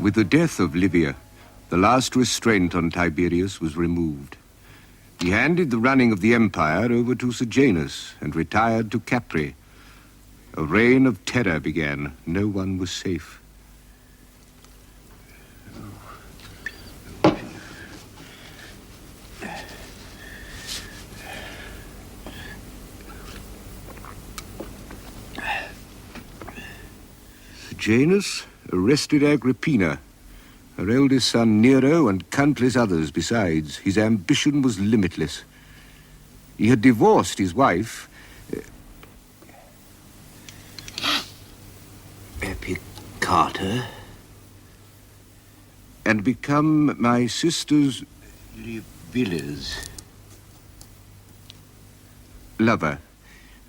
With the death of Livia, the last restraint on Tiberius was removed. He handed the running of the empire over to Sejanus and retired to Capri. A reign of terror began. No one was safe. Sejanus arrested Agrippina, her eldest son Nero, and countless others besides. His ambition was limitless. He had divorced his wife, Epicata, and become my sister's Livia's lover,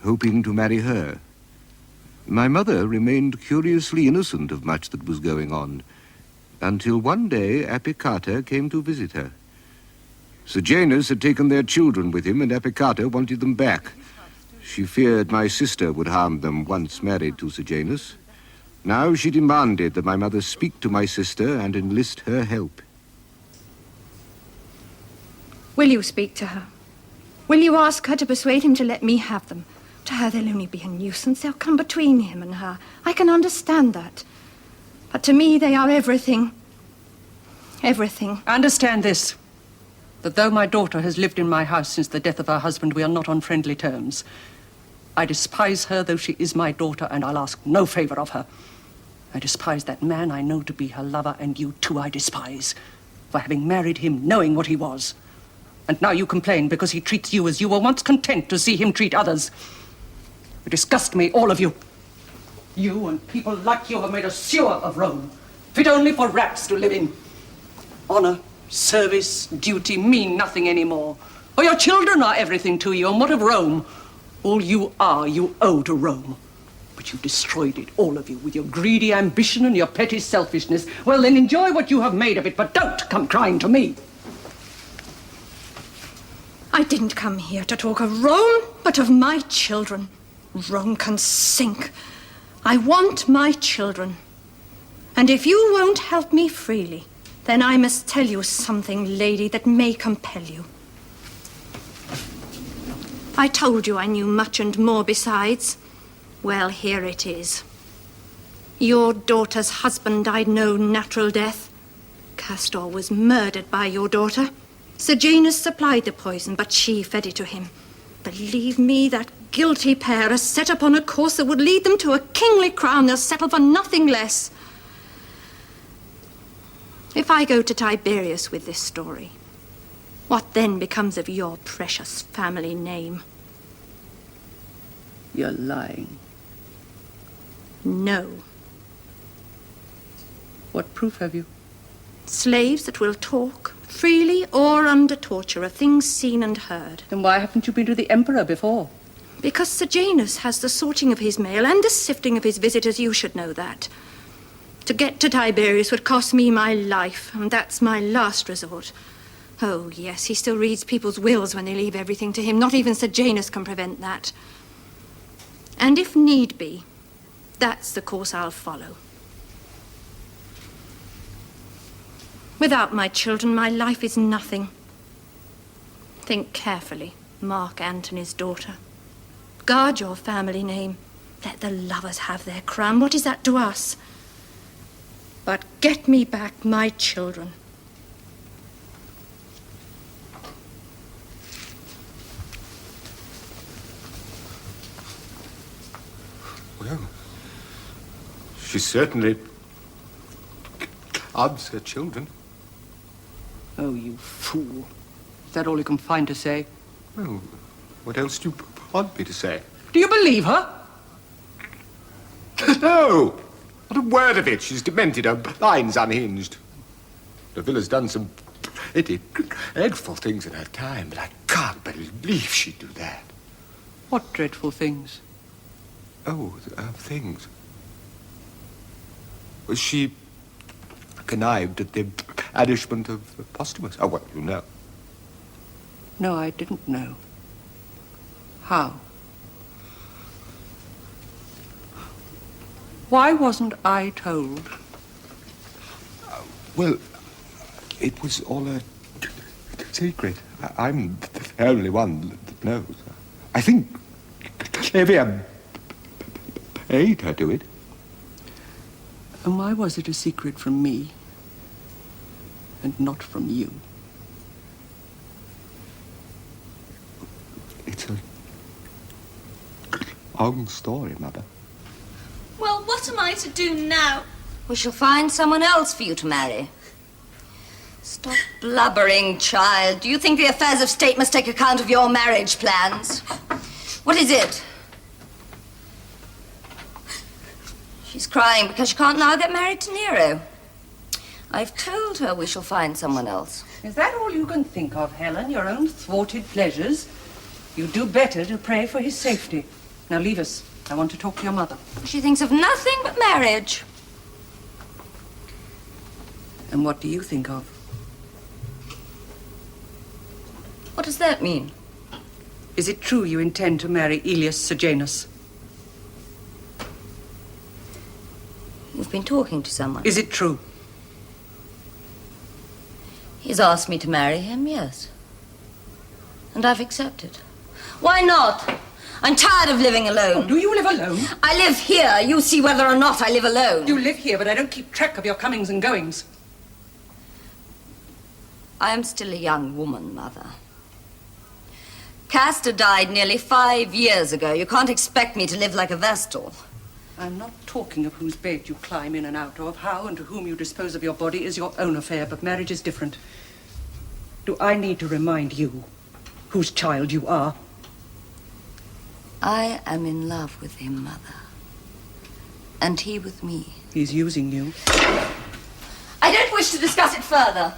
hoping to marry her. My mother remained curiously innocent of much that was going on, until one day Epicata came to visit her. Sejanus had taken their children with him, and Epicata wanted them back. She feared my sister would harm them once married to Sejanus. Now she demanded that my mother speak to my sister and enlist her help. Will you speak to her? Will you ask her to persuade him to let me have them? To her, they'll only be a nuisance. They'll come between him and her. I can understand that. But to me, they are everything. Everything. Understand this, that though my daughter has lived in my house since the death of her husband, we are not on friendly terms. I despise her, though she is my daughter, and I'll ask no favor of her. I despise that man I know to be her lover, and you too I despise, for having married him knowing what he was. And now you complain because he treats you as you were once content to see him treat others. You disgust me, all of you. You and people like you have made a sewer of Rome, fit only for rats to live in. Honor, service, duty mean nothing anymore. For your children are everything to you, and what of Rome? All you are, you owe to Rome. But you destroyed it, all of you, with your greedy ambition and your petty selfishness. Well, then enjoy what you have made of it, but don't come crying to me. I didn't come here to talk of Rome, but of my children. Rome can sink. I want my children. And if you won't help me freely, then I must tell you something, lady, that may compel you. I told you I knew much and more besides. Well, here it is. Your daughter's husband died no natural death. Castor was murdered by your daughter. Sejanus supplied the poison, but she fed it to him. Believe me, that guilty pair are set upon a course that would lead them to a kingly crown. They'll settle for nothing less. If I go to Tiberius with this story, what then becomes of your precious family name? You're lying. No. What proof have you? Slaves that will talk, freely or under torture, of things seen and heard. Then why haven't you been to the emperor before? Because Sejanus has the sorting of his mail and the sifting of his visitors. You should know that. To get to Tiberius would cost me my life, and that's my last resort. Oh, yes, he still reads people's wills when they leave everything to him. Not even Sejanus can prevent that. And if need be, that's the course I'll follow. Without my children, my life is nothing. Think carefully, Mark Antony's daughter. Guard your family name. Let the lovers have their crown. What is that to us? But get me back my children. Well, she certainly loves her children. Oh, you fool. Is that all you can find to say? Well, what else do you want me to say? Do you believe her? No! Not a word of it. She's demented. Her mind's unhinged. Drusilla's done some pretty dreadful things in her time, but I can't believe she'd do that. What dreadful things? Oh, things. Was she connived at the banishment of Postumus? Oh, well, you know. No, I didn't know. How? Why wasn't I told? Well, it was all a secret. I'm the only one that knows. I think Livia paid her to it. And why was it a secret from me and not from you? It's a long story, Mother. Well, what am I to do now? We shall find someone else for you to marry. Stop blubbering, child. Do you think the affairs of state must take account of your marriage plans? What is it? She's crying because she can't now get married to Nero. I've told her we shall find someone else. Is that all you can think of, Helen? Your own thwarted pleasures? You do better to pray for his safety. Now leave us. I want to talk to your mother. She thinks of nothing but marriage. And what do you think of? What does that mean? Is it true you intend to marry Aelius Sejanus? You've been talking to someone. Is it true? He's asked me to marry him, yes. And I've accepted. Why not? I'm tired of living alone. Oh, do you live alone? I live here. You see whether or not I live alone. You live here, but I don't keep track of your comings and goings. I am still a young woman, Mother. Castor died nearly 5 years ago. You can't expect me to live like a Vestal. I'm not talking of whose bed you climb in and out of. How and to whom you dispose of your body is your own affair, but marriage is different. Do I need to remind you whose child you are? I am in love with him, Mother. And he with me. He's using you. I don't wish to discuss it further.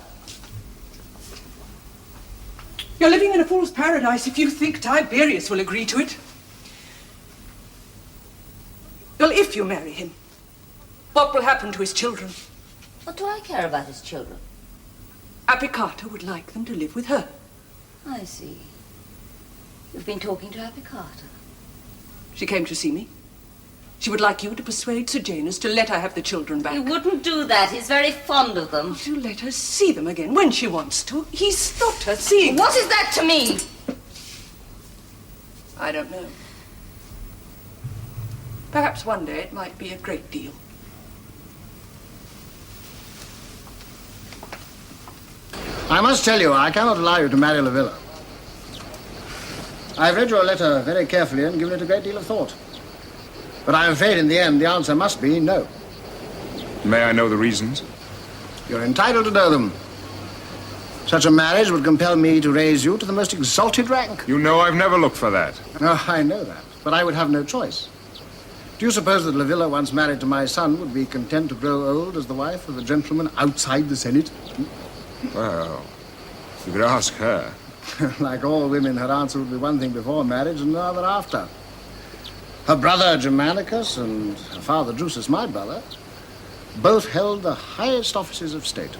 You're living in a fool's paradise if you think Tiberius will agree to it. Well, if you marry him, what will happen to his children? What do I care about his children? Apicata would like them to live with her. I see. You've been talking to Apicata. She came to see me. She would like you to persuade Sejanus to let her have the children back. He wouldn't do that. He's very fond of them. To let her see them again when she wants to. He stopped her seeing them. What is that to me? I don't know. Perhaps one day it might be a great deal. I must tell you, I cannot allow you to marry Livia. I've read your letter very carefully and given it a great deal of thought. But I'm afraid in the end the answer must be no. May I know the reasons? You're entitled to know them. Such a marriage would compel me to raise you to the most exalted rank. You know I've never looked for that. Oh, I know that, but I would have no choice. Do you suppose that Livia, once married to my son, would be content to grow old as the wife of a gentleman outside the Senate? Well, you could ask her. Like all women, her answer would be one thing before marriage and another after. Her brother Germanicus and her father Drusus, my brother, both held the highest offices of state.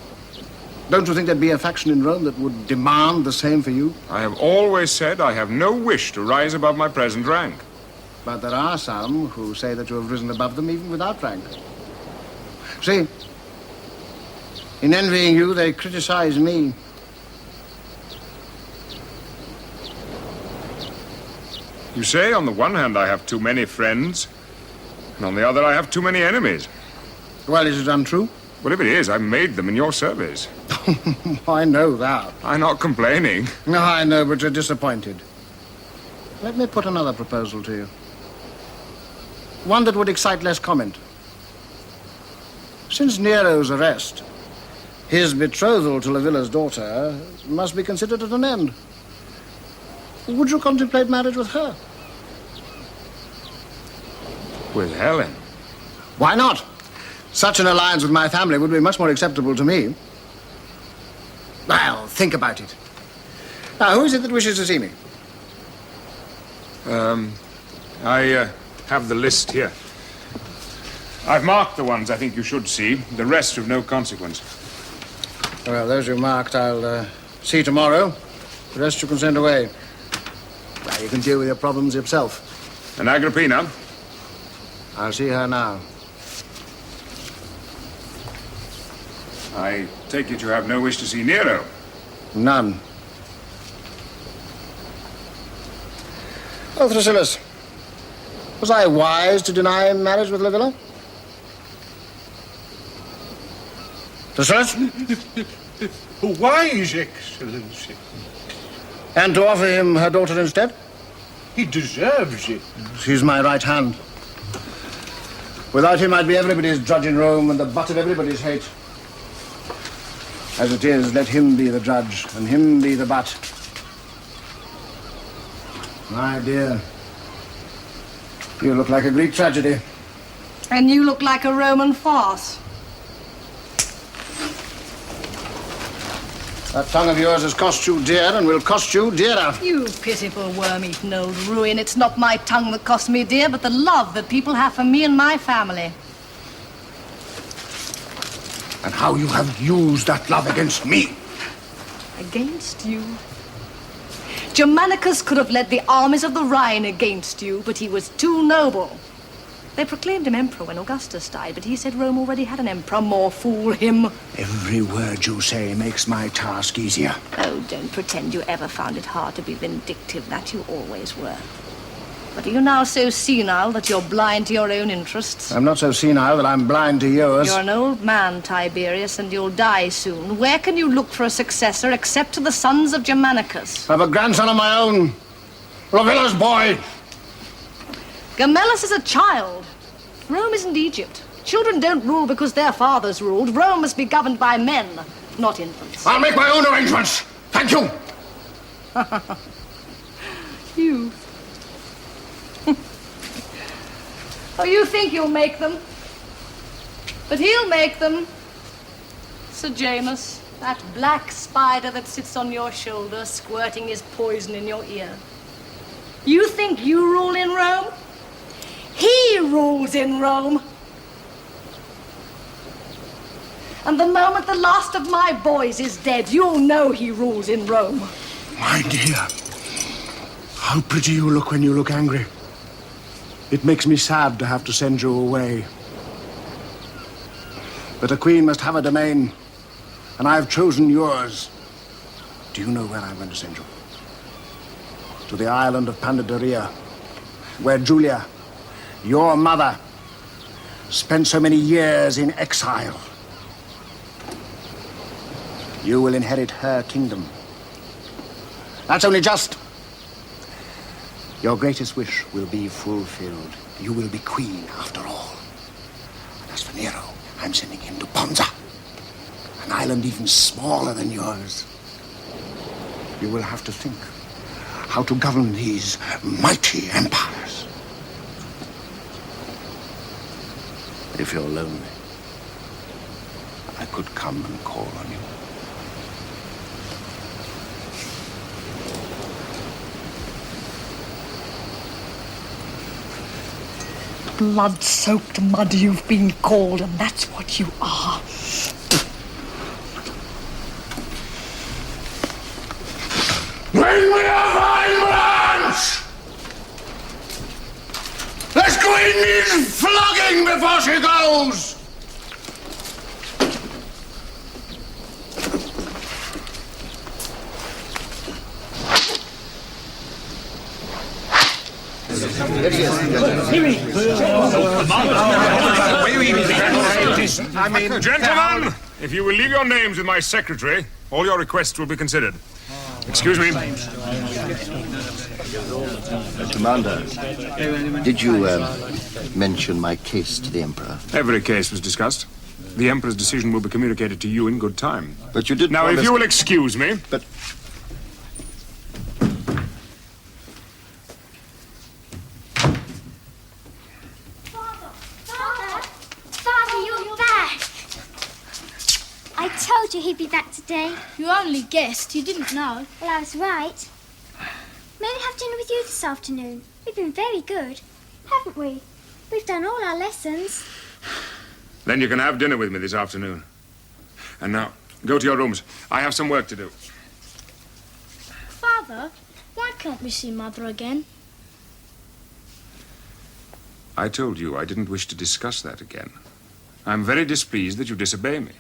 Don't you think there'd be a faction in Rome that would demand the same for you? I have always said I have no wish to rise above my present rank. But there are some who say that you have risen above them even without rank. See, in envying you, they criticize me. You say, on the one hand, I have too many friends, and on the other, I have too many enemies. Well, is it untrue? Well, if it is, I made them in your service. I know that. I'm not complaining. No, I know, but you're disappointed. Let me put another proposal to you. One that would excite less comment. Since Nero's arrest, his betrothal to Livia's daughter must be considered at an end. Would you contemplate marriage with her? With Helen? Why not? Such an alliance with my family would be much more acceptable to me. Well, think about it. Now, who is it that wishes to see me? I have the list here. I've marked the ones I think you should see. The rest of no consequence. Well, those you marked I'll see tomorrow. The rest you can send away. Well, you can deal with your problems yourself. And Agrippina? I'll see her now. I take it you have no wish to see Nero. None. Oh, Drusilla, was I wise to deny marriage with Livia? Drusilla? Wise, Excellency. And to offer him her daughter instead? He deserves it. She's my right hand. Without him, I'd be everybody's drudge in Rome and the butt of everybody's hate. As it is, let him be the judge and him be the butt. My dear, you look like a Greek tragedy. And you look like a Roman farce. That tongue of yours has cost you dear and will cost you dearer. You pitiful worm-eaten old ruin. It's not my tongue that cost me dear, but the love that people have for me and my family. And how you have used that love against me. Against you? Germanicus could have led the armies of the Rhine against you, but he was too noble. They proclaimed him emperor when Augustus died, but he said Rome already had an emperor. More fool him. Every word you say makes my task easier. Oh, don't pretend you ever found it hard to be vindictive. That you always were. But are you now so senile that you're blind to your own interests? I'm not so senile that I'm blind to yours. You're an old man, Tiberius, and you'll die soon. Where can you look for a successor except to the sons of Germanicus? I have a grandson of my own. Livia's boy. Gemellus is a child. Rome isn't Egypt. Children don't rule because their fathers ruled. Rome must be governed by men, not infants. I'll make my own arrangements. Thank you. You. Oh, you think you'll make them? But he'll make them. Sejanus, that black spider that sits on your shoulder, squirting his poison in your ear. You think you rule in Rome? He rules in Rome. And the moment the last of my boys is dead, you'll know he rules in Rome. My dear, how pretty you look when you look angry. It makes me sad to have to send you away. But a queen must have a domain, and I've chosen yours. Do you know where I'm going to send you? To the island of Pandaria, where Julia, your mother, spent so many years in exile. You will inherit her kingdom. That's only just. Your greatest wish will be fulfilled. You will be queen after all. And as for Nero, I'm sending him to Ponza, an island even smaller than yours. You will have to think how to govern these mighty empires. If you're lonely, I could come and call on you. Blood-soaked mud you've been called, and that's what you are. Bring me a vine branch! This queen needs flogging before she goes! Gentlemen, if you will leave your names with my secretary, all your requests will be considered. Excuse me. Commander, did you mention my case to the Emperor? Every case was discussed. The Emperor's decision will be communicated to you in good time. But you did Now, promise... if you will excuse me... But... Father, you're back! I told you he'd be back today. You only guessed. You didn't know. Well, I was right. May we have dinner with you this afternoon? We've been very good, haven't we? We've done all our lessons. Then you can have dinner with me this afternoon. And now, go to your rooms. I have some work to do. Father, why can't we see Mother again? I told you I didn't wish to discuss that again. I'm very displeased that you disobey me.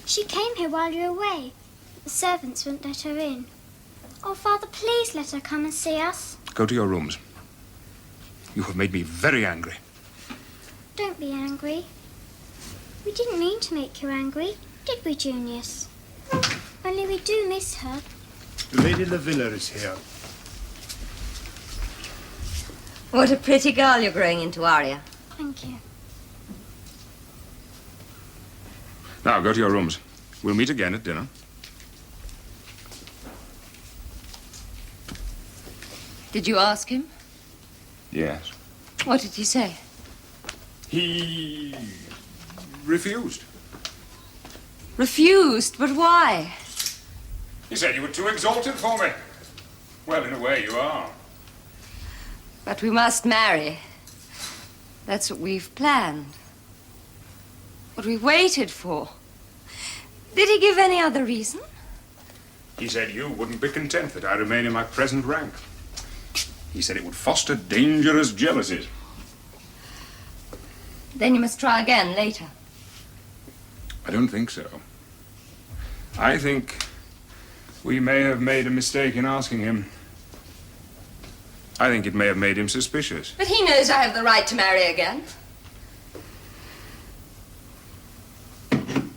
She came here while you were away. The servants wouldn't let her in. Oh, Father, please let her come and see us. Go to your rooms. You have made me very angry. Don't be angry. We didn't mean to make you angry, did we, Junius? Only we do miss her. Lady Livia is here. What a pretty girl you're growing into, Arya. Thank you. Now, go to your rooms. We'll meet again at dinner. Did you ask him? Yes. What did he say? He refused. Refused? But why? He said you were too exalted for me. Well, in a way, you are. But we must marry. That's what we've planned. What we waited for. Did he give any other reason? He said you wouldn't be content that I remain in my present rank. He said it would foster dangerous jealousies. Then you must try again later. I don't think so. I think we may have made a mistake in asking him. I think it may have made him suspicious. But he knows I have the right to marry again.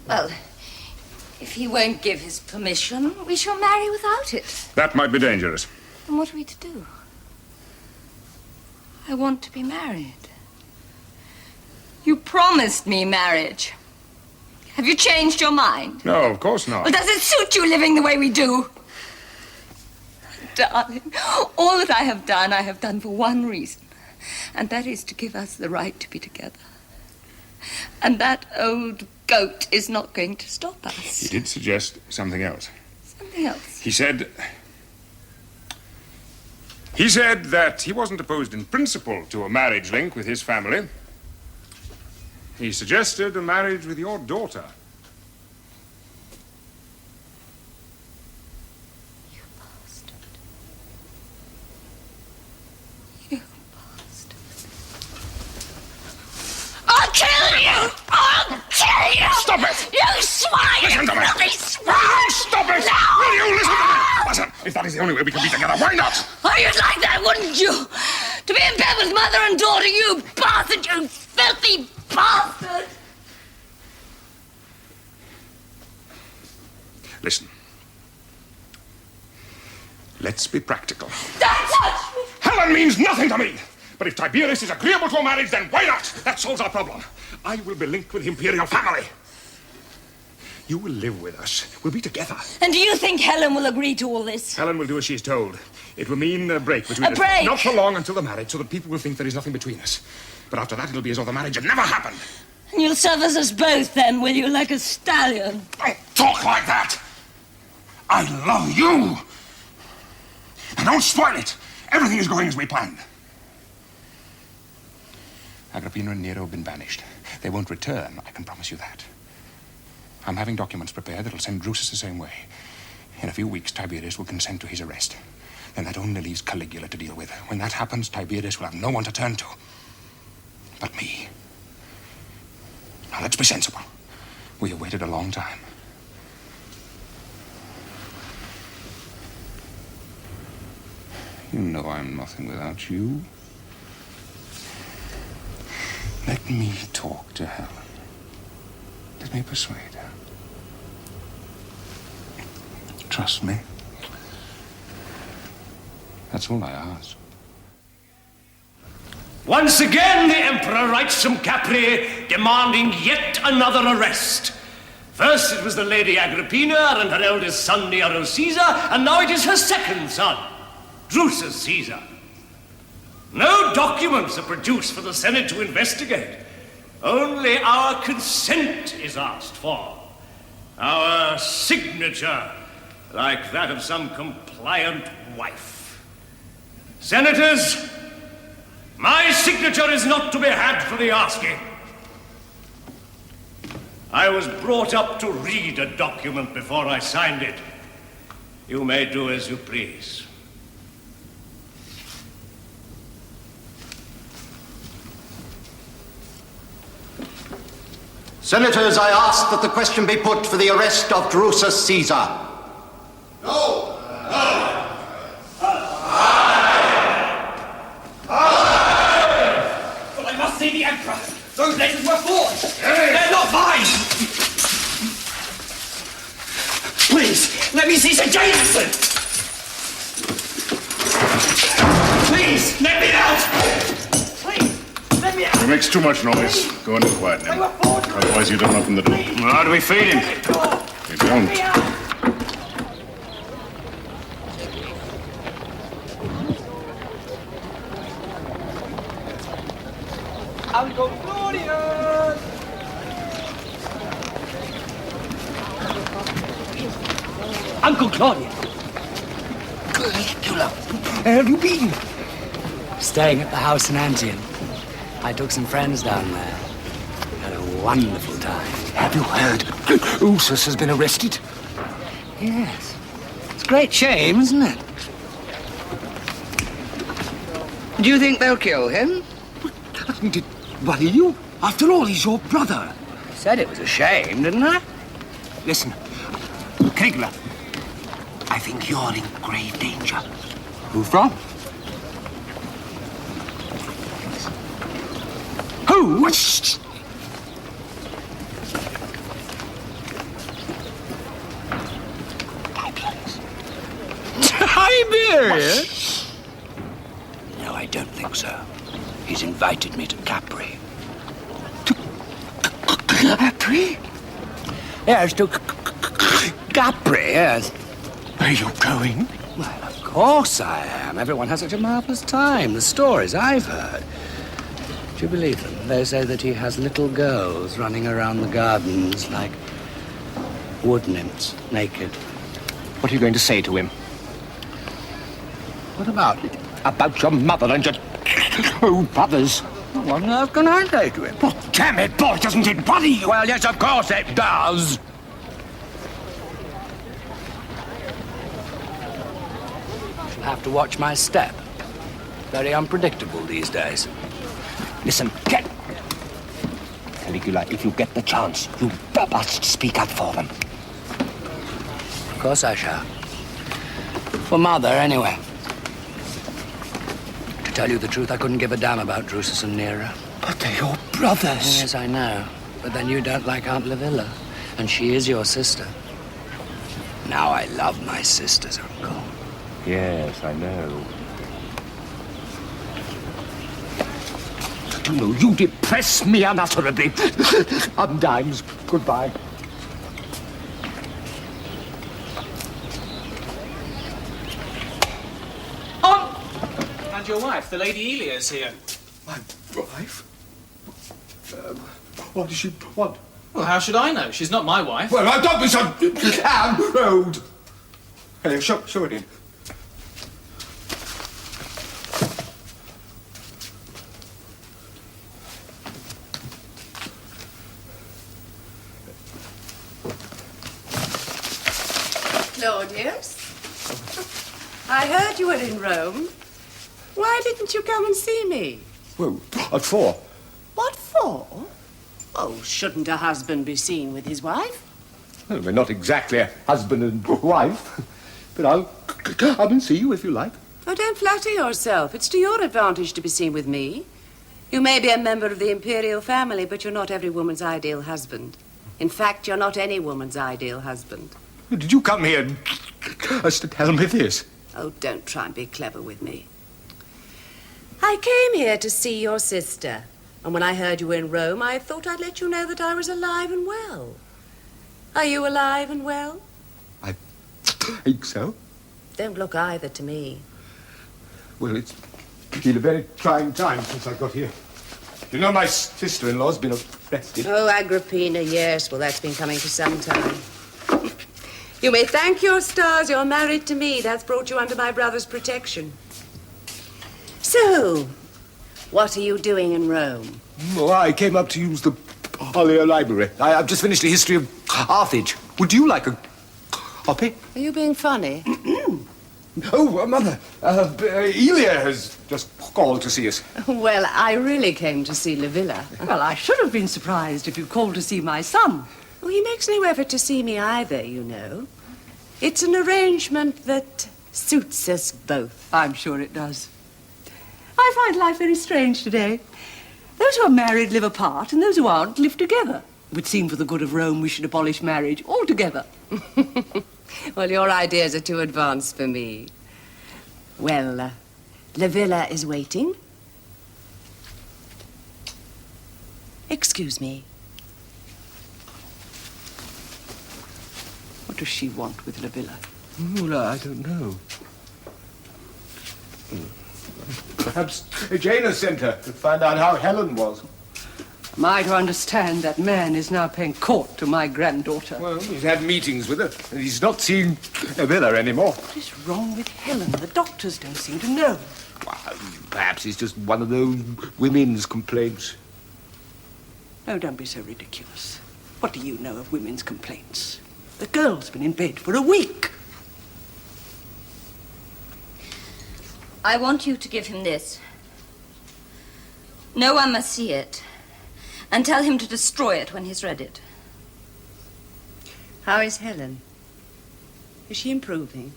Well, if he won't give his permission, we shall marry without it. That might be dangerous. And what are we to do? I want to be married. You promised me marriage. Have you changed your mind? No, of course not. Well, does it suit you living the way we do? Darling, all that I have done for one reason. And that is to give us the right to be together. And that old goat is not going to stop us. He did suggest something else. Something else? He said that he wasn't opposed in principle to a marriage link with his family. He suggested a marriage with your daughter. You bastard. You bastard. I'll kill you! I'll kill you! Stop it! You swine! Listen to me! Bloody swine! No, stop it! No! Will you listen to me? Listen, if that is the only way we can be together, why not? Oh, you'd like that, wouldn't you? To be in bed with mother and daughter, you bastard, you filthy bastard! Listen. Let's be practical. Don't touch me! Helen means nothing to me! But if Tiberius is agreeable to a marriage, then why not? That solves our problem. I will be linked with the imperial family. You will live with us. We'll be together. And do you think Helen will agree to all this? Helen will do as she's told. It will mean a break between us. A break? Not for long until the marriage, so that people will think there is nothing between us. But after that, it'll be as though the marriage had never happened. And you'll service us both then, will you, like a stallion? Don't talk like that! I love you! And don't spoil it! Everything is going as we planned. Agrippina and Nero have been banished. They won't return, I can promise you that. I'm having documents prepared that'll send Drusus the same way. In a few weeks, Tiberius will consent to his arrest. Then that only leaves Caligula to deal with. When that happens, Tiberius will have no one to turn to. But me. Now, let's be sensible. We have waited a long time. You know I'm nothing without you. Let me talk to Helen. Let me persuade her. Trust me. That's all I ask. Once again, the Emperor writes from Capri demanding yet another arrest. First, it was the Lady Agrippina and her eldest son, Nero Caesar, and now it is her second son, Drusus Caesar. No documents are produced for the Senate to investigate. Only our consent is asked for. Our signature, like that of some compliant wife. Senators, my signature is not to be had for the asking. I was brought up to read a document before I signed it. You may do as you please. Senators, I ask that the question be put for the arrest of Drusus Caesar. No! But I must see the Emperor. Those letters were forged. They're not mine. Please, let me see Sejanus. Please, let me out. Please, let me out. He makes too much noise. Go in and quieten him. Otherwise you don't open the door. Well, how do we feed him? You don't. Uncle Claudius! Uncle Claudius! Caligula, where have you been? Staying at the house in Antium. I took some friends down there. Had a wonderful time. Have you heard? Drusus has been arrested. Yes. It's a great shame, isn't it? Do you think they'll kill him? Did it worry you? After all, he's your brother. I said it was a shame, didn't I? Listen, Caligula, I think you're in grave danger. Who from? Who? Shh. Tiberius? No, I don't think so. He's invited me to Capri. To Capri? Yes, to Capri, yes. Are you going? Well, of course I am. Everyone has such a marvelous time. The stories I've heard. Do you believe them? They say that he has little girls running around the gardens like wood nymphs, naked. What are you going to say to him? What about it? About your mother and your brothers. What on earth can I say to him? Oh, damn it, boy, doesn't it worry you? Well, yes, of course it does. I shall have to watch my step. Very unpredictable these days. Listen, get... Caligula, if you get the chance, you must speak up for them. Of course I shall. For Mother, anyway. To tell you the truth, I couldn't give a damn about Drusus and Nero. But they're your brothers. Yes, I know. But then you don't like Aunt Livilla. And she is your sister. Now I love my sisters, Uncle. Yes, I know. You know, you depress me unutterably. Sometimes. Goodbye. And your wife, the Lady Elia, is here. My wife? What does she want? Well, how should I know? She's not my wife. Well, don't be so rude. Hey, show it in. Claudius? I heard you were in Rome. Why didn't you come and see me? Well, at 4. What for? Oh, shouldn't a husband be seen with his wife? Well, we're not exactly a husband and wife, but I'll come and see you if you like. Oh, don't flatter yourself. It's to your advantage to be seen with me. You may be a member of the imperial family, but you're not every woman's ideal husband. In fact, you're not any woman's ideal husband. Did you come here just to tell me this? Oh, don't try and be clever with me. I came here to see your sister, and when I heard you were in Rome, I thought I'd let you know that I was alive and well. Are you alive and well? I think so. Don't look either to me. Well, it's been a very trying time since I got here. You know, my sister-in-law's been arrested. Oh, Agrippina, yes. Well, that's been coming for some time. You may thank your stars you're married to me. That's brought you under my brother's protection. So, what are you doing in Rome? Oh, I came up to use the Olio Library. I've just finished the history of Carthage. Would you like a copy? Are you being funny? Oh, Mother, Elia has just called to see us. Well, I really came to see Livia. Well, I should have been surprised if you called to see my son. Well, he makes no effort to see me either, you know. It's an arrangement that suits us both. I'm sure it does. I find life very strange today. Those who are married live apart, and those who aren't live together. It would seem for the good of Rome we should abolish marriage altogether. Well, your ideas are too advanced for me. Well, Livia is waiting. Excuse me. What does she want with Livia? Well, I don't know. Perhaps Janus sent her to find out how Helen was. Am I to understand that man is now paying court to my granddaughter? Well, he's had meetings with her, and he's not seeing Livia anymore. What is wrong with Helen? The doctors don't seem to know. Well, perhaps it's just one of those women's complaints. No, don't be so ridiculous. What do you know of women's complaints? The girl's been in bed for a week. I want you to give him this. No one must see it. And tell him to destroy it when he's read it. How is Helen? Is she improving?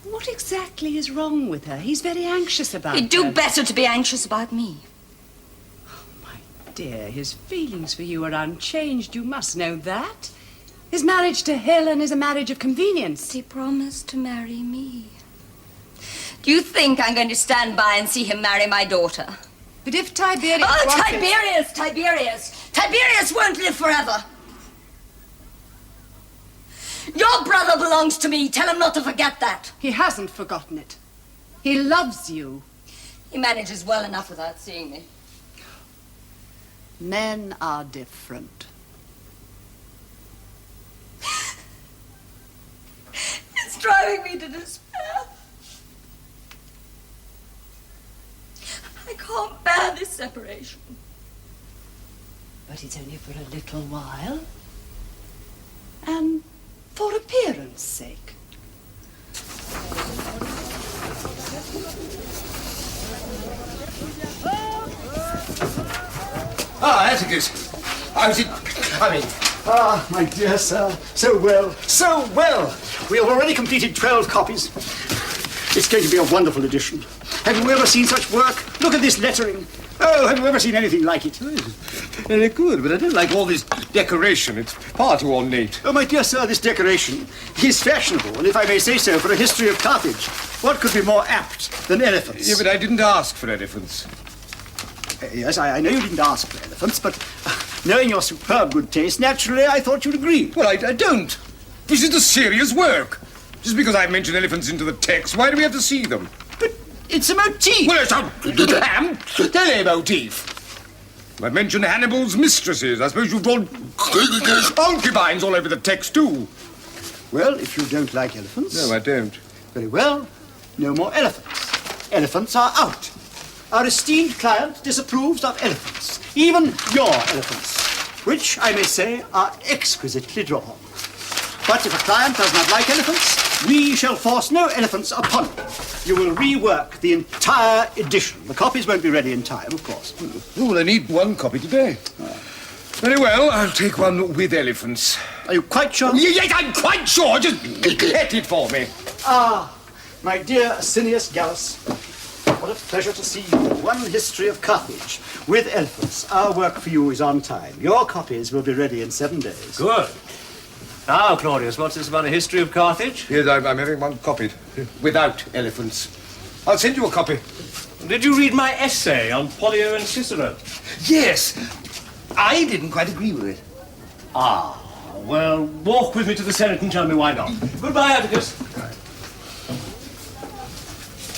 What exactly is wrong with her? He's very anxious about her. He'd do better to be anxious about me. Dear, his feelings for you are unchanged. You must know that. His marriage to Helen is a marriage of convenience. He promised to marry me. Do you think I'm going to stand by and see him marry my daughter? But if Tiberius... Oh, Tiberius won't live forever. Your brother belongs to me. Tell him not to forget that. He hasn't forgotten it. He loves you. He manages well enough without seeing me. Men are different. It's driving me to despair. I can't bear this separation. But it's only for a little while. And for appearance sake. Ah, Atticus. How's it coming? Ah, my dear sir, so well, so well. We have already completed 12 copies. It's going to be a wonderful edition. Have you ever seen such work? Look at this lettering. Oh, have you ever seen anything like it? Very good, but I don't like all this decoration. It's far too ornate. Oh, my dear sir, this decoration is fashionable, and if I may say so, for a history of Carthage. What could be more apt than elephants? Yeah, but I didn't ask for elephants. Yes, I know you didn't ask for elephants, but knowing your superb good taste, naturally I thought you'd agree. Well, I don't. This is a serious work. Just because I mentioned elephants into the text, why do we have to see them? But it's a motif. Well, it's a tele-motif. I mentioned Hannibal's mistresses. I suppose you've drawn concubines all over the text, too. Well, if you don't like elephants... No, I don't. Very well. No more elephants. Elephants are out. Our esteemed client disapproves of elephants. Even your elephants, which, I may say, are exquisitely drawn. But if a client does not like elephants, we shall force no elephants upon him. You will rework the entire edition. The copies won't be ready in time, of course. Oh, well, I need one copy today. Very well, I'll take one with elephants. Are you quite sure? Yes, I'm quite sure. Just get it for me. Ah, my dear Asinius Gallus, what a pleasure to see you. One history of Carthage with elephants. Our work for you is on time. Your copies will be ready in 7 days. Good. Now, Claudius, what's this about a history of Carthage? Yes, I'm having one copied without elephants. I'll send you a copy. Did you read my essay on Pollio and Cicero? Yes. I didn't quite agree with it. Ah, well, walk with me to the Senate and tell me why not. Goodbye, Atticus.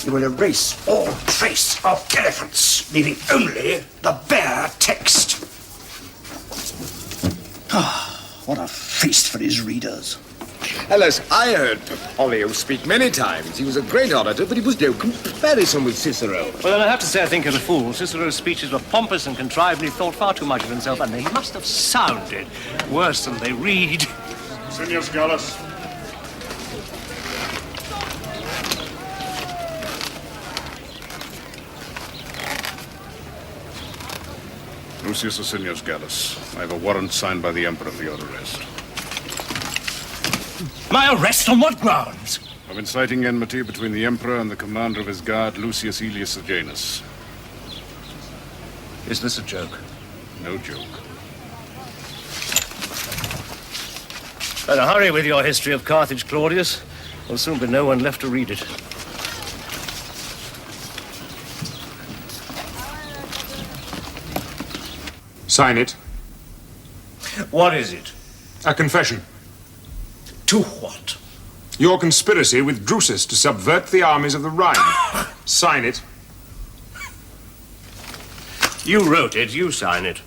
You will erase all trace of elephants, leaving only the bare text. Ah, what a feast for his readers. Alas, I heard Pollio speak many times. He was a great orator, but he was no comparison with Cicero. Well, then I have to say I think you're a fool. Cicero's speeches were pompous and contrived, and he thought far too much of himself, and they must have sounded worse than they read. Asinius Gallus. Lucius Asinius Gallus, I have a warrant signed by the Emperor for your arrest. My arrest on what grounds? Of inciting enmity between the Emperor and the commander of his guard, Lucius Aelius Sejanus. Is this a joke? No joke. Better hurry with your history of Carthage, Claudius. There'll soon be no one left to read it. Sign it. What is it? A confession. To what? Your conspiracy with Drusus to subvert the armies of the Rhine. Sign it. You wrote it, you sign it.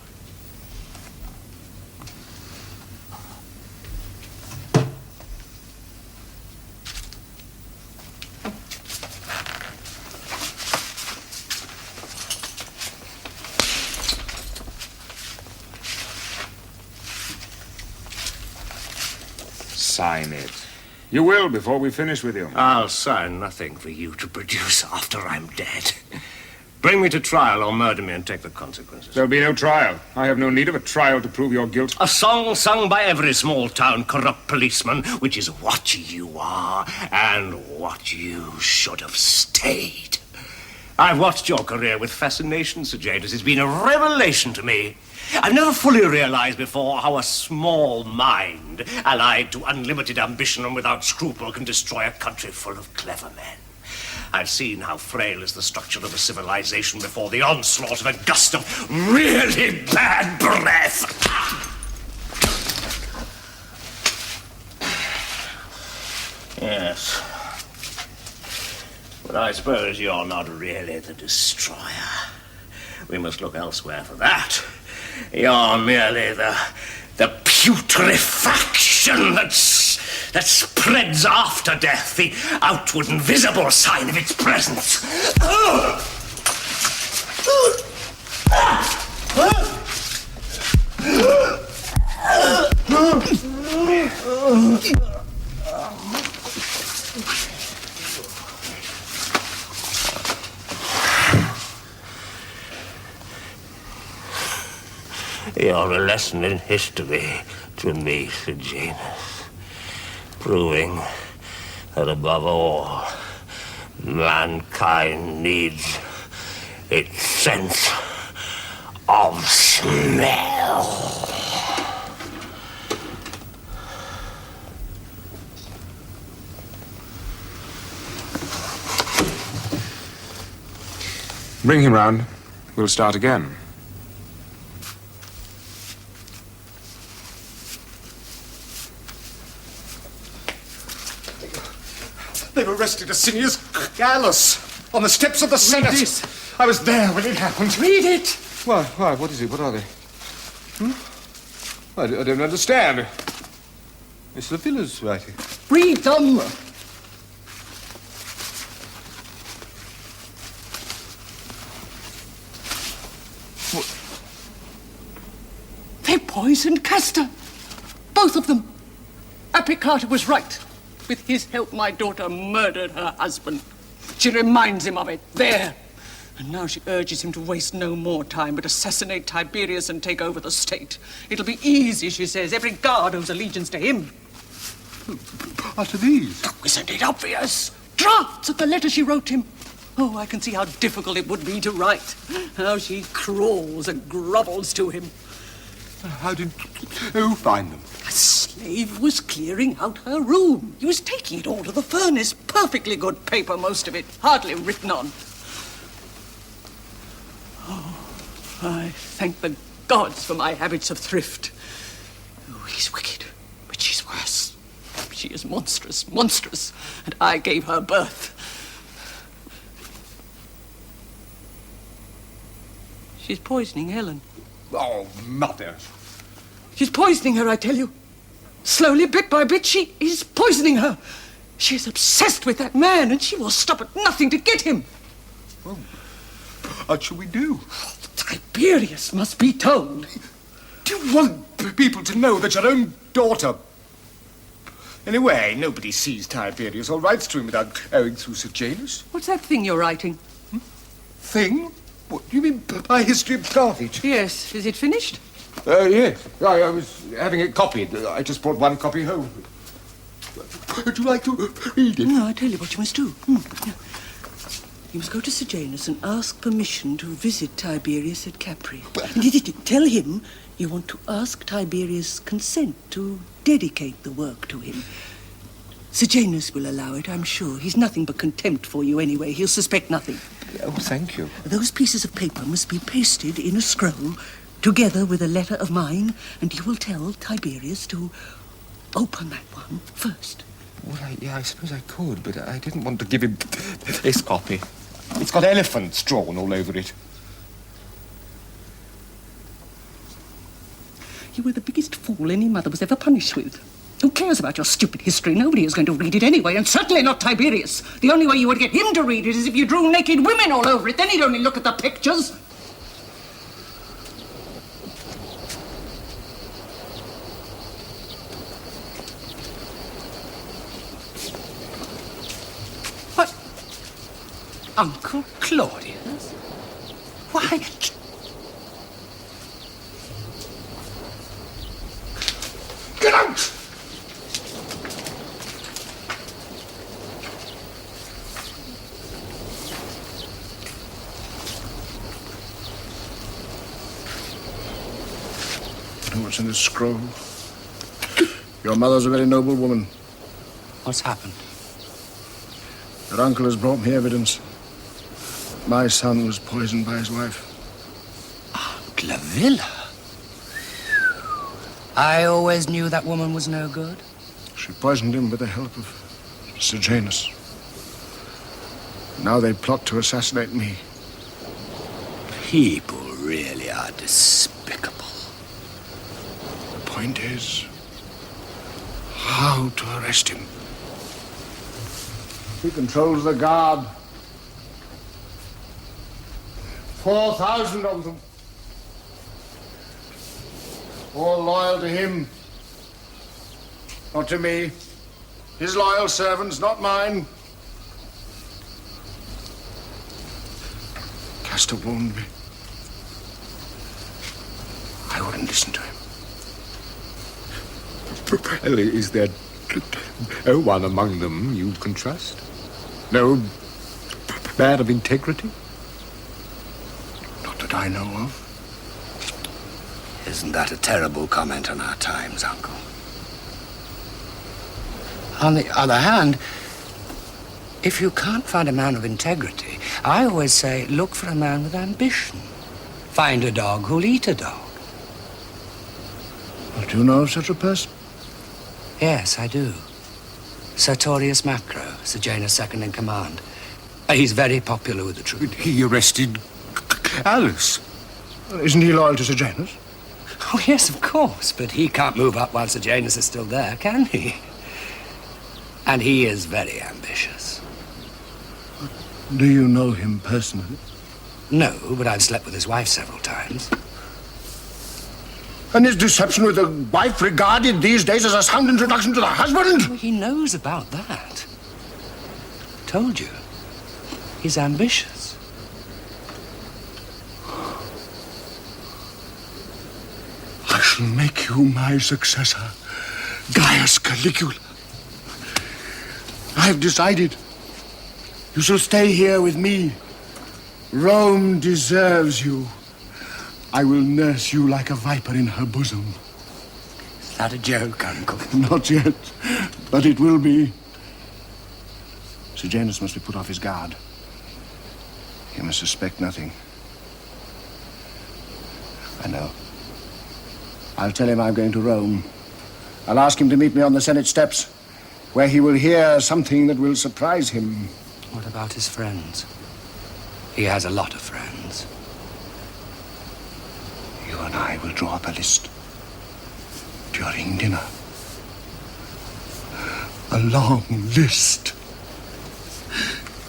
Sign it. You will before we finish with you. I'll sign nothing for you to produce after I'm dead. Bring me to trial or murder me and take the consequences. There'll be no trial. I have no need of a trial to prove your guilt. A song sung by every small-town corrupt policeman, which is what you are and what you should have stayed. I've watched your career with fascination, Sejanus. It's been a revelation to me. I've never fully realized before how a small mind, allied to unlimited ambition and without scruple, can destroy a country full of clever men. I've seen how frail is the structure of a civilization before the onslaught of a gust of really bad breath. Yes. But I suppose you're not really the destroyer. We must look elsewhere for that. You're merely the putrefaction that spreads after death, the outward and visible sign of its presence. You're a lesson in history to me, Sejanus, proving that above all, mankind needs its sense of smell. Bring him round. We'll start again. They've arrested Asinius Gallus on the steps of the Senate. I was there when it happened. Read it. Why? What is it? What are they? I don't understand. It's the villa's writing. Read them! They poisoned Castor. Both of them. Apicata was right. With his help, my daughter murdered her husband. She reminds him of it, there. And now she urges him to waste no more time, but assassinate Tiberius and take over the state. It'll be easy, she says. Every guard owes allegiance to him. What are these? Oh, isn't it obvious? Drafts of the letter she wrote him. Oh, I can see how difficult it would be to write. How she crawls and grovels to him. How did you find them? A slave was clearing out her room. He was taking it all to the furnace. Perfectly good paper, most of it. Hardly written on. Oh, I thank the gods for my habits of thrift. Oh, he's wicked, but she's worse. She is monstrous, monstrous, and I gave her birth. She's poisoning Helen. Oh, mother. She's poisoning her, I tell you. Slowly, bit by bit, she is poisoning her. She is obsessed with that man, and she will stop at nothing to get him. Well, what shall we do? Tiberius must be told. Do you want people to know that your own daughter... Anyway, nobody sees Tiberius or writes to him without owing through Sejanus. What's that thing you're writing? Thing? What do you mean by history of Carthage? Yes. Is it finished? Yes. I was having it copied. I just brought one copy home. Would you like to read it? No, I tell you what you must do. You must go to Sejanus and ask permission to visit Tiberius at Capri. Tell him you want to ask Tiberius' consent to dedicate the work to him. Sejanus will allow it, I'm sure. He's nothing but contempt for you anyway. He'll suspect nothing. Oh, thank you. Those pieces of paper must be pasted in a scroll, together with a letter of mine, and you will tell Tiberius to open that one first. Well, I suppose I could, but I didn't want to give him this copy. It's got elephants drawn all over it. You were the biggest fool any mother was ever punished with. Who cares about your stupid history? Nobody is going to read it anyway, and certainly not Tiberius. The only way you would get him to read it is if you drew naked women all over it. Then he'd only look at the pictures. What? Uncle Claudius? Why? Get out! What's in this scroll? Your mother's a very noble woman. What's happened? Your uncle has brought me evidence. My son was poisoned by his wife. Glavilla? I always knew that woman was no good. She poisoned him with the help of Sejanus. Now they plot to assassinate me. People really are despicable. The point is, how to arrest him. He controls the guard. 4,000 of them. All loyal to him. Not to me. His loyal servants, not mine. Castor warned me. I wouldn't listen to him. Well, is there no one among them you can trust? No man of integrity? Not that I know of. Isn't that a terrible comment on our times, Uncle? On the other hand, if you can't find a man of integrity, I always say, look for a man with ambition. Find a dog who'll eat a dog. Well, do you know of such a person? Yes, I do. Sertorius Macro, Sejanus' second in command. He's very popular with the troops. He arrested Alice. Isn't he loyal to Sejanus? Oh, yes, of course, but he can't move up while Sejanus is still there, can he? And he is very ambitious. Do you know him personally? No, but I've slept with his wife several times. And is deception with the wife regarded these days as a sound introduction to the husband? Well, he knows about that. Told you. He's ambitious. I shall make you my successor, Gaius Caligula. I have decided. You shall stay here with me. Rome deserves you. I will nurse you like a viper in her bosom. Is that a joke, Uncle? Not yet, but it will be. Sejanus must be put off his guard. He must suspect nothing. I know. I'll tell him I'm going to Rome. I'll ask him to meet me on the Senate steps, where he will hear something that will surprise him. What about his friends? He has a lot of friends. You and I will draw up a list during dinner. A long list.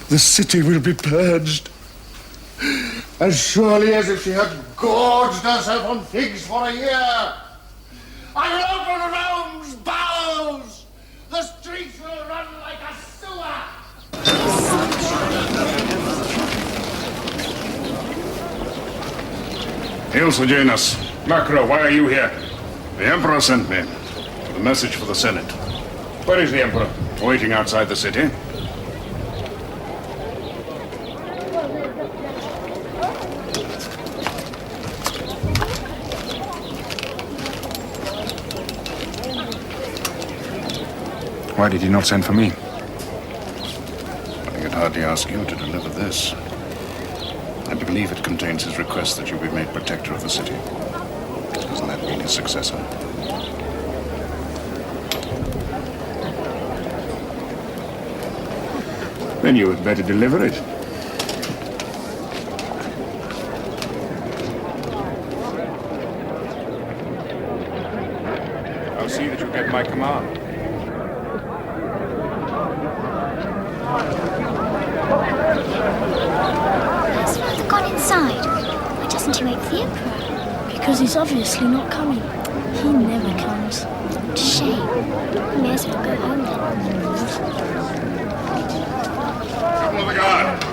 The city will be purged as surely as if she had gorged herself on figs for a year. I will open Rome's bowels. The streets will run like a sewer. Hail, Sejanus. Macro, why are you here? The Emperor sent me with a message for the Senate. Where is the Emperor? Waiting outside the city. Why did he not send for me? I could hardly ask you to deliver this. I believe it contains his request that you be made protector of the city. Doesn't that mean his successor? Then you had better deliver it. I'll see that you get my command. Has Father gone inside? Why doesn't he wait for the Emperor? Because he's obviously not coming. He never comes. What a shame. We may as well go home then. Come on, the guard.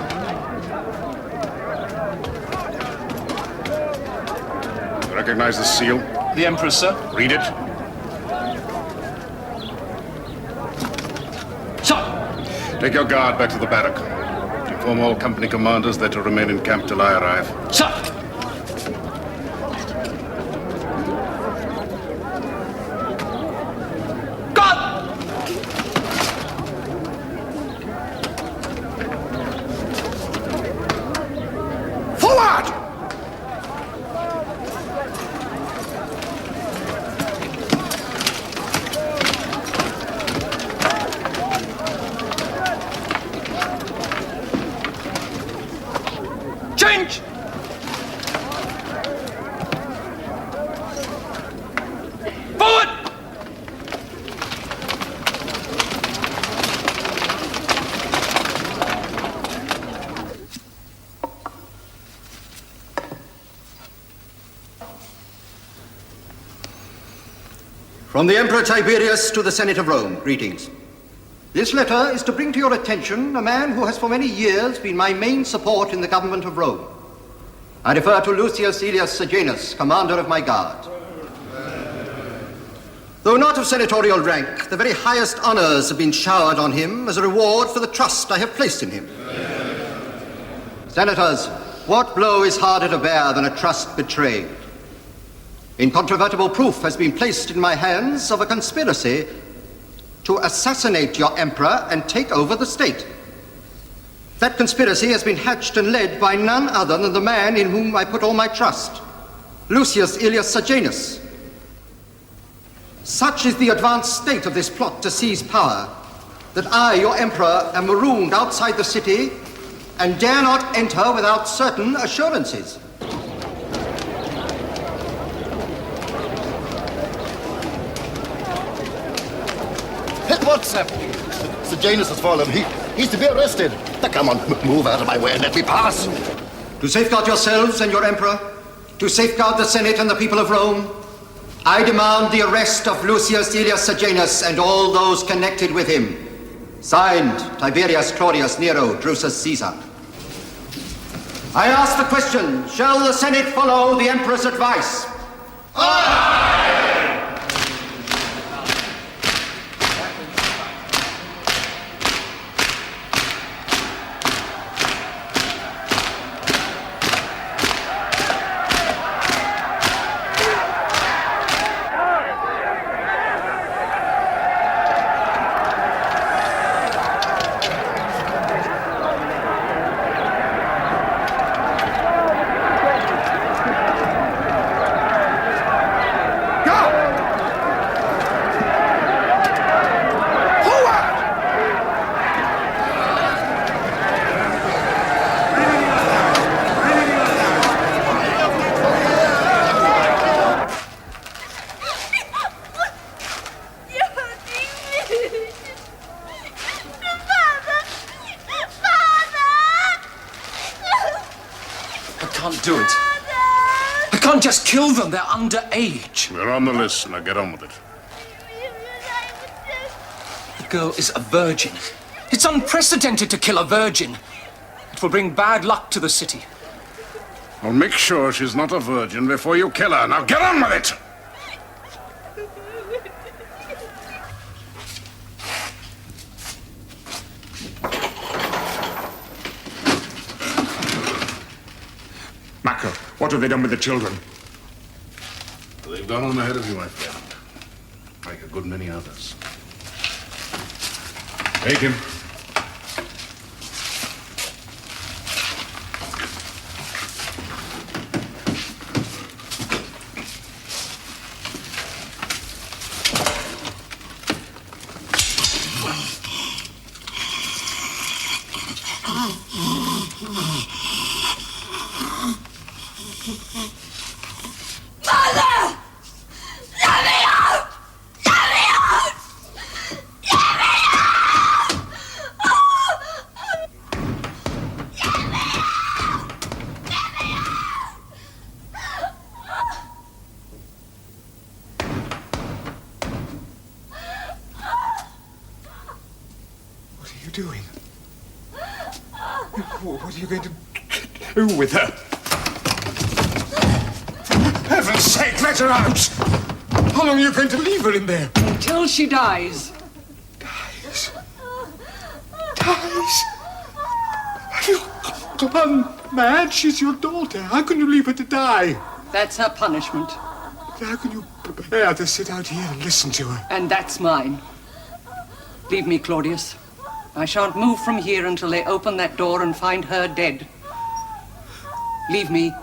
You recognize the seal? The Emperor, sir. Read it. Sir! Take your guard back to the barrack. Inform all company commanders they're to remain in camp till I arrive. Sir! From the Emperor Tiberius to the Senate of Rome, greetings. This letter is to bring to your attention a man who has for many years been my main support in the government of Rome. I refer to Lucius Aelius Sejanus, commander of my guard. Though not of senatorial rank, the very highest honors have been showered on him as a reward for the trust I have placed in him. Senators, what blow is harder to bear than a trust betrayed? Incontrovertible proof has been placed in my hands of a conspiracy to assassinate your emperor and take over the state. That conspiracy has been hatched and led by none other than the man in whom I put all my trust, Lucius Aelius Sejanus. Such is the advanced state of this plot to seize power, that I, your emperor, am marooned outside the city and dare not enter without certain assurances. What's happening? Sejanus has fallen. He's to be arrested. Now, come on, move out of my way and let me pass. To safeguard yourselves and your emperor, to safeguard the Senate and the people of Rome, I demand the arrest of Lucius Aelius Sejanus and all those connected with him. Signed, Tiberius, Claudius, Nero, Drusus, Caesar. I ask the question, shall the Senate follow the emperor's advice? Aye! Do it. I can't just kill them. They're underage. We're on the list. Now get on with it. The girl is a virgin. It's unprecedented to kill a virgin. It will bring bad luck to the city. Well, make sure she's not a virgin before you kill her. Now get on with it! Macro, what have they done with the children? They've gone on ahead of you, my friend. Like a good many others. Take him. What are you going to do with her? For heaven's sake, let her out! How long are you going to leave her in there? Until she dies. Dies? Have you gone mad? She's your daughter. How can you leave her to die? That's her punishment. How can you bear to sit out here and listen to her? And that's mine. Leave me, Claudius. I shan't move from here until they open that door and find her dead. Leave me.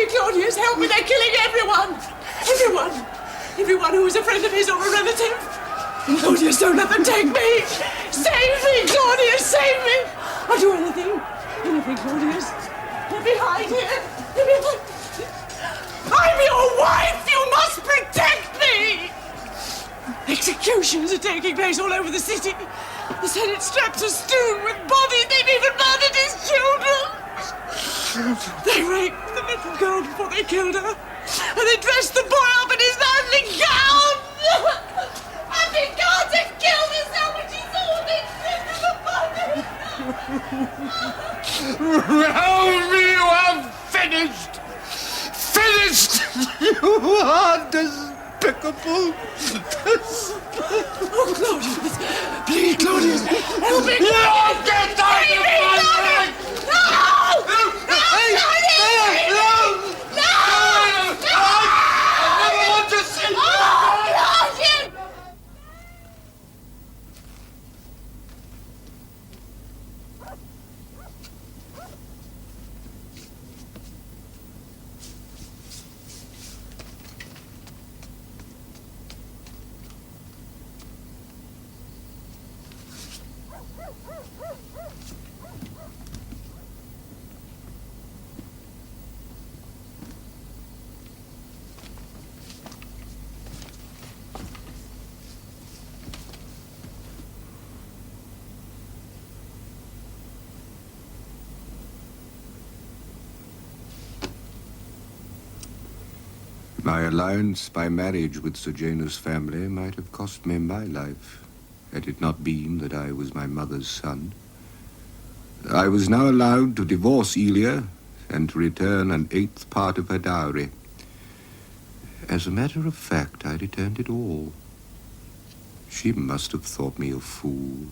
Claudius, help me! They're killing everyone! Everyone who is a friend of his or a relative! Claudius, don't let them take me! Save me, Claudius, save me! I'll do anything, Claudius. Let me hide here. I'm your wife! You must protect me! Executions are taking place all over the city. The Senate strapped us strewn with bodies. They've even murdered his children! They raped the little girl before they killed her, and they dressed the boy up in his manly gown! Happy Carter killed herself when she saw they stripped the body! Help me, you have finished! Finished! You are despicable! Oh, Claudius! Please, Claudius! Help me! No, get out of my way! No! My alliance by marriage with Sejanus' family might have cost me my life, had it not been that I was my mother's son. I was now allowed to divorce Ilia and to return an eighth part of her dowry. As a matter of fact, I returned it all. She must have thought me a fool.